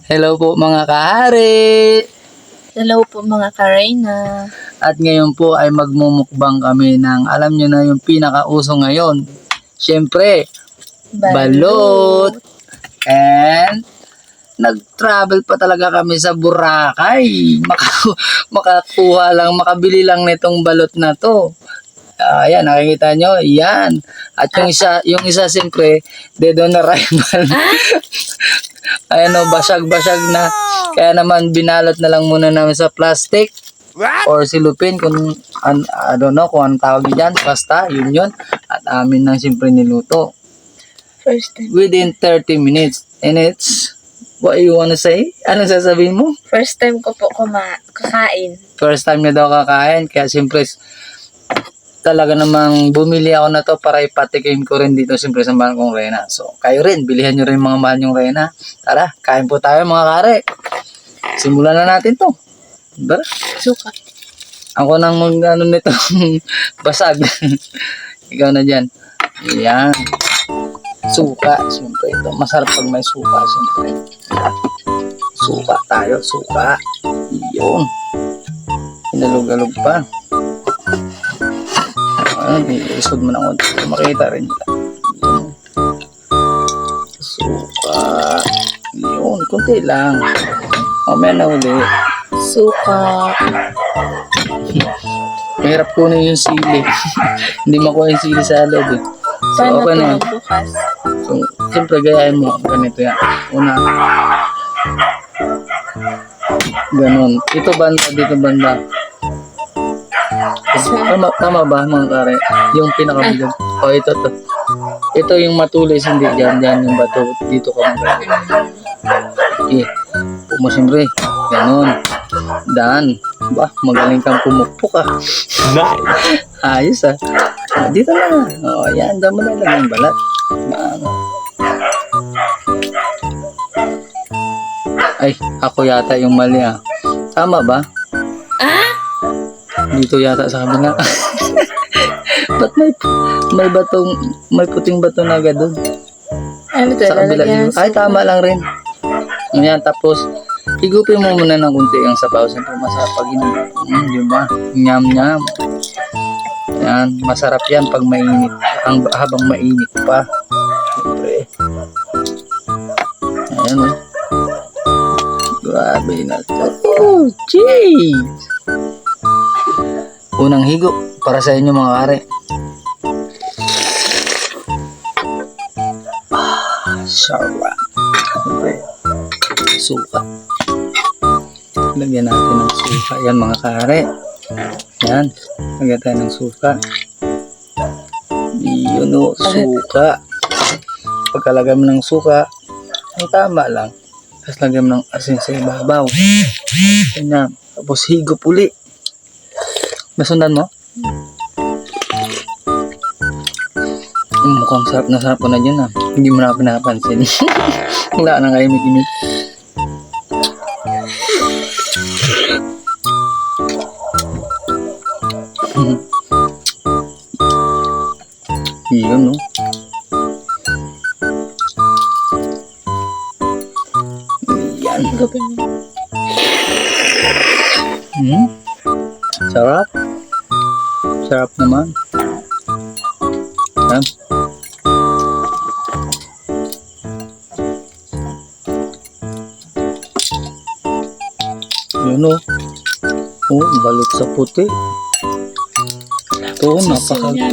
Hello po mga kahari! Hello po mga ka-Reyna. At ngayon po ay magmumukbang kami ng alam nyo na yung pinakauso ngayon. Siyempre, balut! And nag-travel pa talaga kami sa Boracay. Makabili lang nitong balot na to. Ayan, nakikita nyo, yan. At yung isa siyempre, dead on arrival. Ayan o, basag-basag na. Kaya naman, binalot na lang muna namin sa plastic. Or silupin, kung, I don't know kung anong tawag dyan. Basta, yun. At amin nang siyempre niluto. First time. Within 30 minutes. And it's, what you wanna say? Anong sasabihin mo? First time ko po kakain. First time niya daw kakain. Kaya siyempre, talaga namang bumili ako na to para ipatikim ko rin dito siyempre sa mahal kong Reyna. So, kayo rin, bilihan nyo rin mga mahal nyong Reyna. Tara, kain po tayo mga kare. Simulan na natin to. Tara. Suka. Ako nang mag-ano nito, basag. Ikaw na dyan. Yan. Suka, siyempre ito. Masarap pag may suka, siyempre. Suka tayo, suka. Yun. Hinalog-alog pa. Ayan, isod mo na konti. Makita rin nila. Suka. Yun, konti lang. Mamaya na uli. Suka. Mahirap kunin yung sili. Hindi makuha yung sili sa loob eh. So, Paano okay ito na. magbukas? So, siyempre gayahin mo. Ganito yan. Una. Ganon. Ito banda, dito banda. Tama ba mga kare? Yung pinakabilang. O ito to. Ito yung matulis, hindi dyan yung bato. Dito ka mga. Okay. Pumo siyempre. Ganon. Dan. Ba, magaling kang pumukpok ah. Nice. Ayos ah. Dito na. O yan, damo na lang yung balat. Ay, ako yata yung mali ah. Tama ba? Dito yata sa kabila. Ba't may batong, may puting bato na agad doon? Ano ito? Sa kabila Lalagyan dito. ng Ay, suka. tama lang rin. Ayan, tapos, higupin mo muna ng kunti ang sabaw. Siyempre, masarap pag di ba? Nyam-nyam. Ayan, masarap yan pag mainit. Habang mainit pa. Siyempre. Ayan, oh. Grabe na ito. Oh, jeez! Unang higo para sa inyo mga kare. Sarap. Siyempre, suka. Lagyan natin ng suka. Yan mga kare. Yan. Lagyan tayo ng suka. Yun o, suka. Pagkalagay mo ng suka, ang tama lang. Tapos lagyan mo ng asin sa ibabaw. Ganyan. Tapos higop uli. Nasundan mo? Mukhang sarap na sarap ko na dyan ah. Hindi mo na pinapansin. Wala na kayo mikimik. Yun no. Yan. Higupin mo. Sarap. Sarap naman. Yan. Yun o. Oh, balot sa puti. Ito,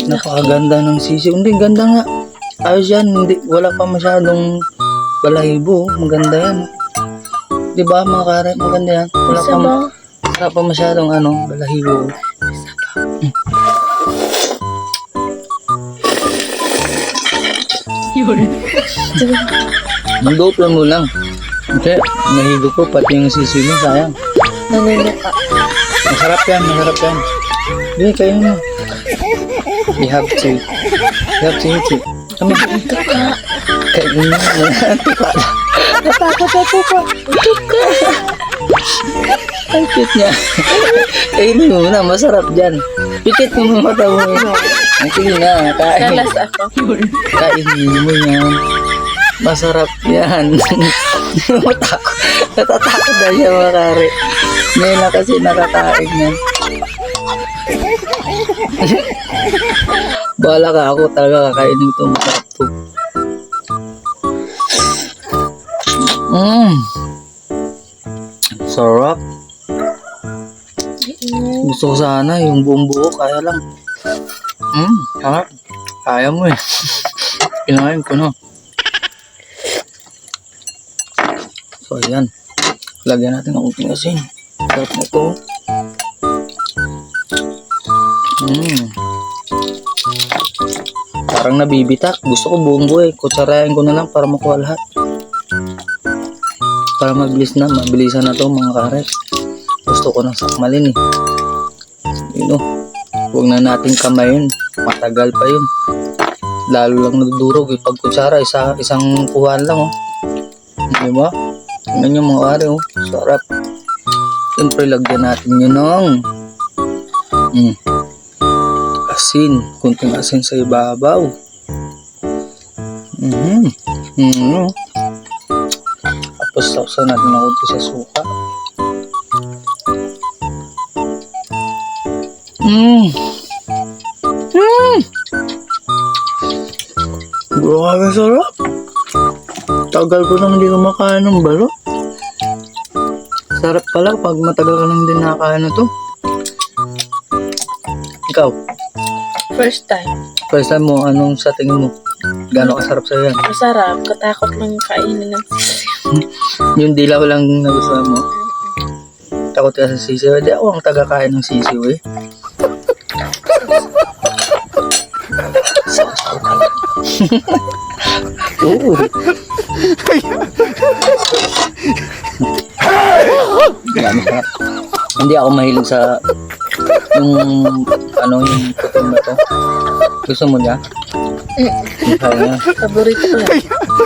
napakaganda ng sisiw. Hindi, ganda nga. Ayos yan. Hindi, wala pa masyadong balahibo. Maganda yan. Diba mga kare? Maganda yan. Wala pa masyadong balahibo. Mag-open mo lang. Kasi nahigo ko pati yung sisiw mo, sayang. Nanunuka. Masarap yan, masarap yan. Hindi, kayo mo. You have to eat it. Kami. Kayo mo. Tuka. Natakot na tuka. Tuka. Ang cute niya. Kainin mo na, masarap dyan. Pikit mo mga mata mo. Ang sige na, kain. Nalas ako. Kainin mo yan. Masarap yan. Natatakot na siya mga kare. Ngayon na kasi nakakain yan. Bahala ka, ako talaga kakainin ito. Masarap to. Sarap. Gusto ko sana yung buong buo, kaya lang. Sarap. Kaya mo eh. Kinain ko no. So ayan. Lagyan natin ng kunting asin. Sarap na ito. Parang nabibitak. Gusto ko buong buo eh. Kutsarain ko na lang para makuha lahat. Para mabilisan na to mga karet. Gusto ko ng sakmalin eh. Yun o. Huwag na natin kamayin. Matagal pa yun. Lalo lang nadudurog eh. Pag kutsara, isang kuhaan lang oh. Diba? Tingnan nyo mga kare oh. Sarap. Siyempre lagyan natin yun ng asin. Kunting asin sa ibabaw. Tapos sausaw natin ng kunti sa suka. Grabe sarap. Tagal ko nang hindi kumakain ng balot. Sarap pala pag matagal ka nang hindi nakakain na to. Ikaw? First time. First time mo, anong sa tingin mo? Gano'ng kasarap sa'yo yan? Masarap. Katakot lang kainin ng sisiw. Yung dilaw lang nagustuhan mo? Takot ka sa sisiw? Hindi ako ang taga-kain ng sisiw eh. Saw-saw ka lang. Oo. Gano'n ka. Hindi ako mahilig sa yung puting ba to? Gusto mo niya? Kaya nga. Paborito ko lang.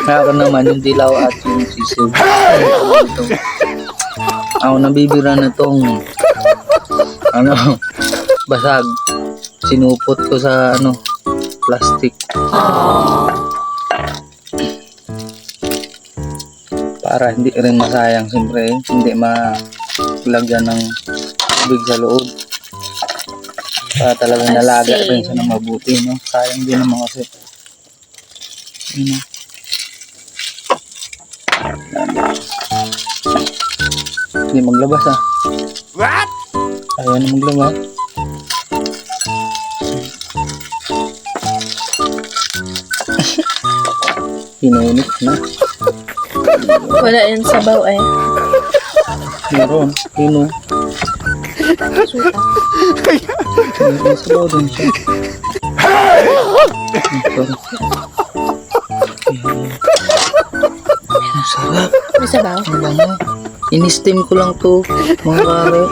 Kaya ako naman yung dilaw at yung sisiw. Ako nabibira na tong basag. Sinupot ko sa plastic. Para hindi rin masayang, siyempre hindi malagyan ng tubig sa loob. Para talagang nalaga rin siya ng mabuti, no? Sayang din naman kasi. Hindi maglabas ah. What? Ayaw na maglabas. Pinunit na. Wala yan sabaw eh. Meron. Pino. Suka. Meron sabaw din siya. Sorry. Ang sarap. May sabaw? Ang bango. In-steam ko lang to, mga kare.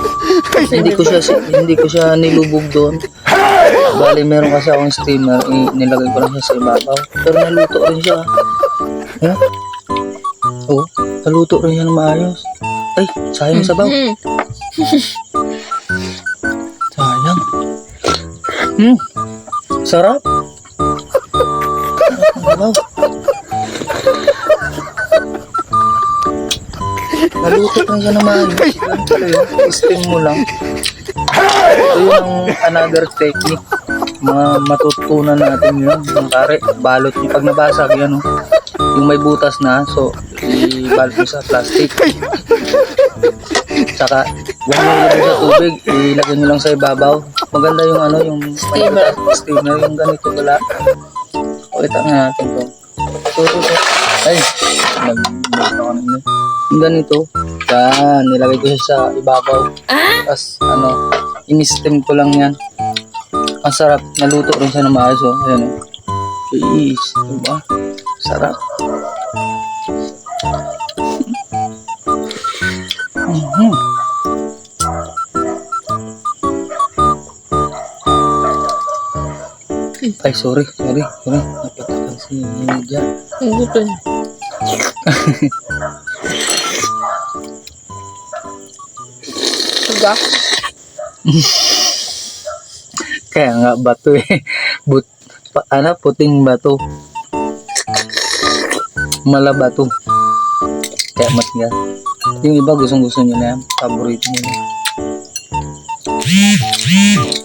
Hindi ko siya nilubog doon. Bali, meron kasi akong steamer, nilagay ko lang siya sa ibabaw. Pero naluto rin siya. Ha? Oo, naluto rin siya na maayos. Ay, sayang sabaw. Sayang. Sarap. Sabaw. Naluto rin siya na maayos. Steam mo lang. Ito yung another technique. Mga matutunan natin yun. Yung kare, balot nyo. Pag nabasag yan, yung may butas na, so ibalot nyo sa plastic. Saka, huwag nyo ilagay sa tubig, ilagay nyo lang sa ibabaw. Maganda yung yung Steamer. Steamer, yung ganito pala. Pakita nga natin to. Ay, nag-buka ko na yun. Yung ganito, yan, nilagay ko siya sa ibabaw. Tapos, in-steam ko lang yan. Ang sarap, naluto rin siya na maayos, oh. Ayan, oh. Jeez, diba? Sarap. Ay, sorry. Napatakan si Lydia. Ang gusto. Suga. Kaya nga bato eh. Puting bato. Malaba to. Kaya matigas. Yung iba gustong-gusto nyo na yan. Paborito nyo na.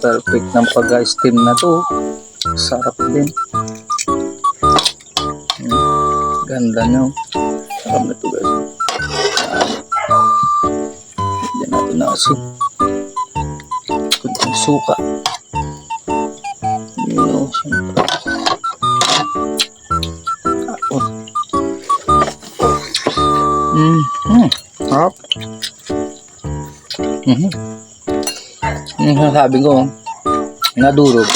Perfect ng pag-steam na to. Sarap din. Ganda nyo. Sarap na to guys. Diyan natin na asin. Kunting suka. Yun o, siyempre. Sarap. Yung sabi ko, nadurog.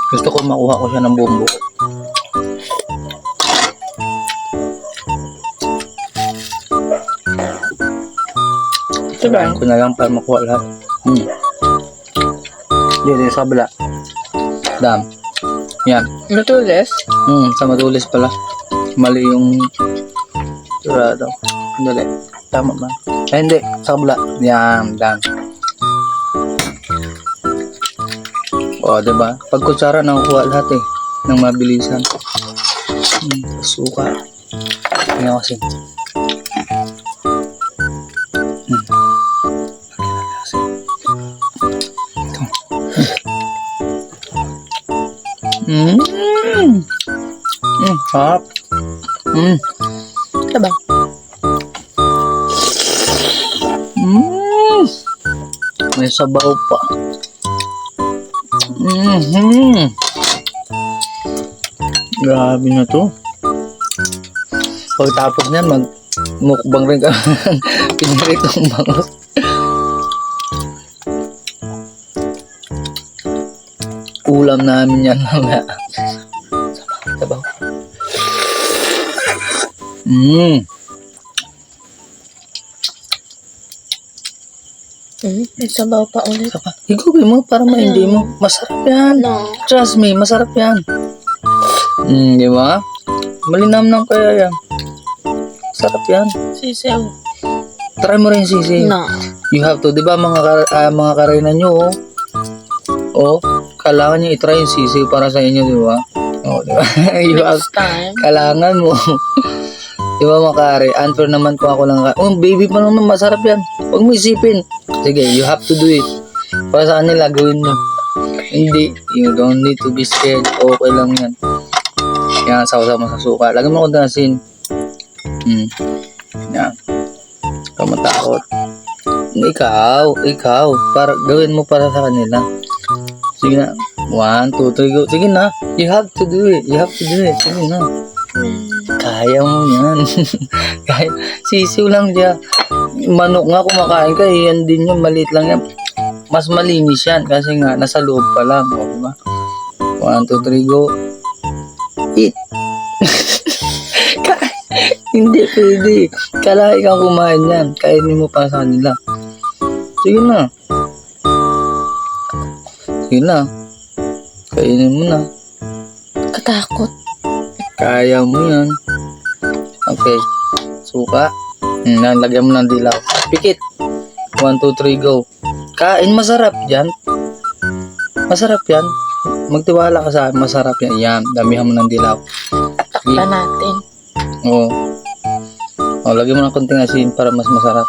Gusto ko makuha ko siya ng buong buo. Sabahin ko na lang para makuha lahat. Yan, sa kabila. Dam. Yan. Matulis? Sa matulis pala. Mali yung turado. Dali. Tama ba? Ay, hindi. Sa kabila. Yan. Dam. O, diba? Pag kutsara, nakukuha lahat eh. Nang mabilisan. Suka. Yan kasi. Sarap. Sabaw. May sabaw pa. Grabe na to. Pagtapos niyan, mag-mukbang rin ka. Piniritong bangos. Ulam namin yan mamaya. Sabaw. May sabaw pa ulit. Higupin mo para hindi mo. Masarap yan. No. Trust me, masarap yan. Di ba? Malinamnam kaya yan. Sarap yan. Sisiw. Try mo rin sisi. No. You have to. Di ba mga karena nyo, kailangan nyo itry yung sisi para sa inyo, di ba? Di ba? You have, Next time. kailangan mo. Di ba makari? Answer naman ko ako lang. Baby pa naman, masarap yan. Huwag mo isipin. Sige, you have to do it. Para sa kanila, gawin nyo. Hindi, you don't need to be scared. Okay lang yan. Yan, sawa-sawa sa suka. Lagyan mo ko dasin. Yan. Ikaw matakot. Ikaw. Para, gawin mo para sa kanila. Sige na. 1, 2, 3, go. Sige na. You have to do it. Sige na. Kaya mo yan. Kaya. Sisiw lang siya. Manok nga kumakain ka. Yan din yung maliit lang yan. Mas malinis yan. Kasi nga, nasa loob pa lang. Diba? 1, 2, 3, go. Eat. Hindi pwede. Kailangan ikaw kumain yan. Kainin mo pa sa kanila. Sige na. Kainin mo na. Katakot. Kaya mo yan. Okay. Suka. Lagyan mo ng dilaw. Pikit. 1, 2, 3, go. Kain, masarap yan. Masarap yan. Magtiwala ka sa akin, masarap yan. Yan, damihan mo ng dilaw. Takpan natin. Oo. Lagyan mo ng konting asin para mas masarap.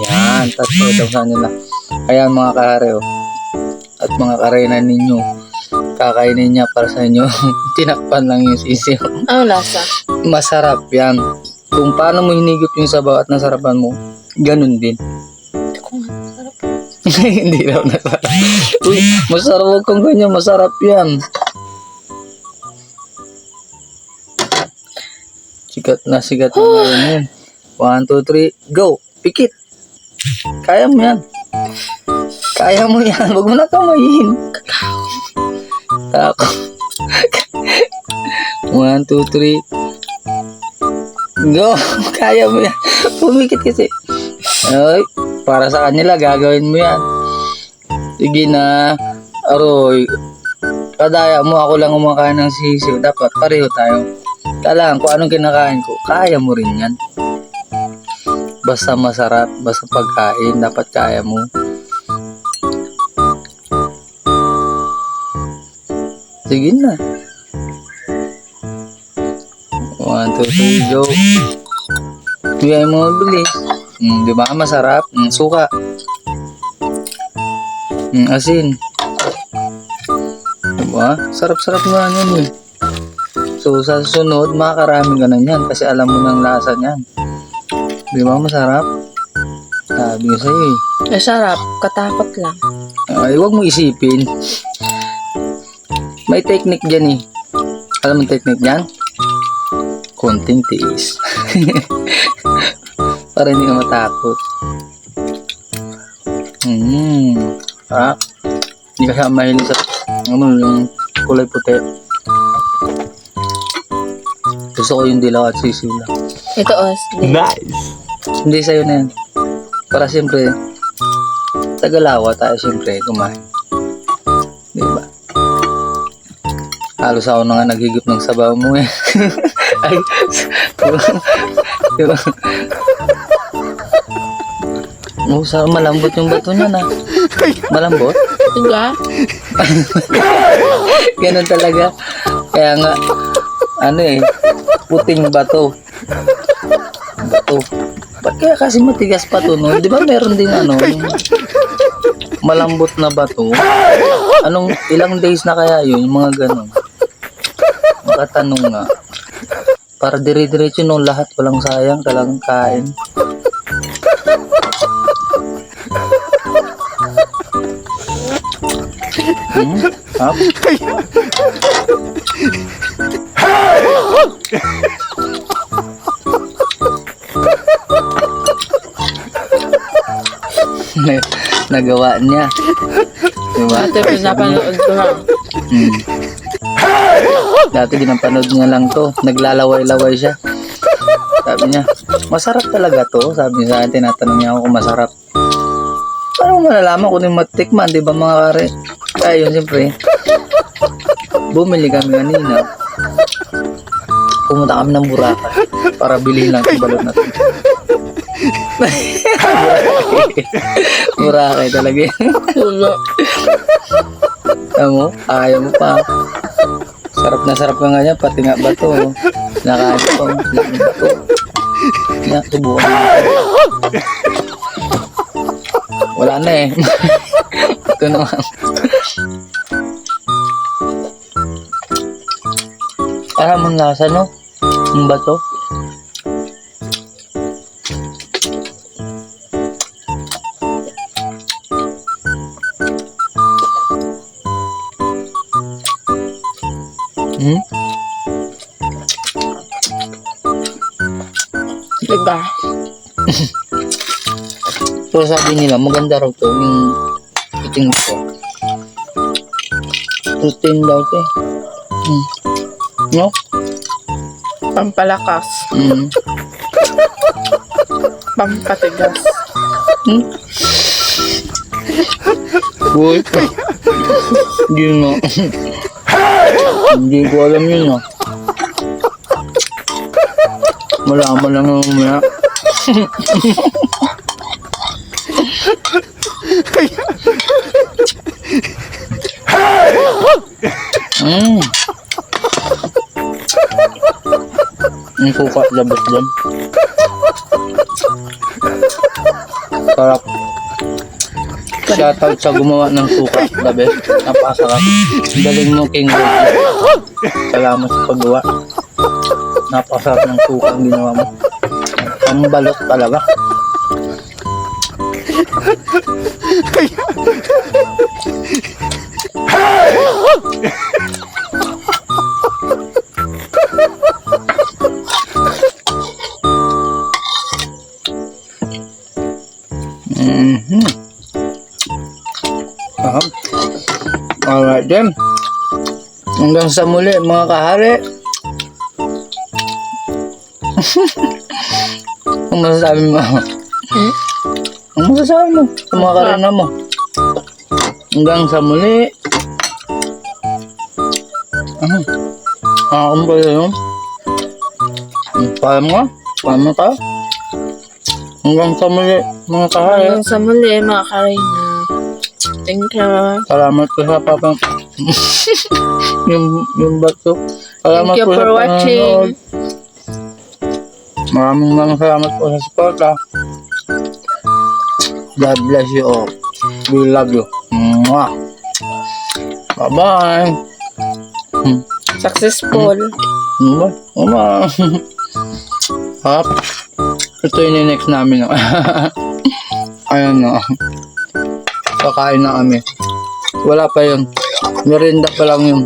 Yan, tapos daw sa nila. Ayan mga kahare, at mga karena ninyo, kakainin niya para sa inyo. Tinakpan lang yung sisiyo. Ano lasa? Masarap yan. Kung paano mo hinigop yung sabaw at nasarapan mo, ganun din. Hindi ko nga masarap. Hindi daw nasarap. Uy, masarap, huwag kang ganyan, masarap yan. Sikat na ngayon yan. 1, 2, 3, go! Pikit! Kaya mo yan. Huwag mo na kamayin. Tako. 1, 2, 3. Go! Kaya mo yan. Pumikit kasi. Ay, para sa kanila, gagawin mo yan. Sige na. Aroy. Kadaya mo, ako lang kumakain ng sisiw. Dapat pareho tayo. Kailangan kung anong kinakain ko, kaya mo rin yan. Basta masarap, basta pagkain, dapat kaya mo. Sige na. 1, 1, 2, 3, go. Bigay mo mabilis. Di ba? Masarap. Suka. Asin. Di ba? Sarap-sarap nga yan eh. So, sa susunod, makakarami ka na yan kasi alam mo ng lasa niyan. Di ba? Masarap. Sabi ko sa'yo eh. Masarap. Katakot lang. Ay, huwag mo isipin. May technique dyan eh. Alam mo yung technique dyan? Konting tiis. Para hindi ka matakot. Hindi ka siya mahilig sa yung kulay puti. Gusto ko yung dilaw at sisiw lang. Ito, Os. Nice. Hindi sa'yo na yan. Para siyempre, tagalawa tayo siyempre kumain. Diba? Halos ako na nga naghigip ng sabaw mo eh. Ay, diba? Oh, malambot yung bato niya na. Malambot? Diba? Ganun talaga. Kaya nga, ano eh, puting bato. Bato. Ba't kaya kasi matigas pa to, no? Di ba meron din ano, yung malambot na bato? Ilang days na kaya yun, yung mga ganun? Makatanong nga. Para dire-diretso nung lahat, walang sayang, talagang kain. Hap? Nagawa niya. Diba? Ito, pinapanood ko lang. Dati ginapanood niya lang to. Naglalaway-laway siya. Sabi niya, masarap talaga to. Sabi niya sa akin, tinatanong niya ako kung masarap. Parang malalaman kung yung matikman, di ba mga kare? Kaya yun, siyempre. Bumili kami kanina. Pumunta kami ng Boracay para bilhin lang yung balot na to. Boracay talaga yun. Tulo. Alam mo, ayaw mo pa. Sarap na sarap ka nga niya, pati nga bato. Nakain ko pang bato. Yan, subukan mo. Wala na eh. Ito naman. Parang mong lasa, no? Yung bato. Diba? So sabi nila, maganda raw to yung iting ko. Protein daw to eh. No? Pampalakas. Pampatigas. Uy. Hindi nga. Hindi ko alam yun ah. Malaman lang naman maya. Ang suka labas dyan. Sarap. Shoutout sa gumawa ng suka. The best. Napakasarap. Galing mo, King Roger. Salamat sa paggawa. Napakasarap ng suka ang ginawa mo. Ang balot talaga. Alright then. Hanggang sa muli mga kahari. Ang masasabi mo? Ang masasabi mo sa mga karana mo? Hanggang sa muli. Kung ba yun? Paalam nga? Paalam mo tayo? Hanggang sa muli mga kahari. Hanggang sa muli, mga Karina. Thank you. Salamat ko sa papang yung bato. Salamat Thank you po sa for watching. panonood. Maraming salamat po sa support. God bless you all. We love you. Mwah. Bye-bye. Successful. Bye. Hop. Ito yung next namin. Ayan na. Kakain na kami. Wala pa yun. Merinda pa lang yun.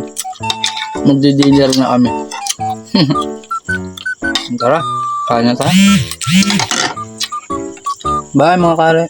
Magdi-dinner na kami. Tara. Kain na tayo. Bye mga kare.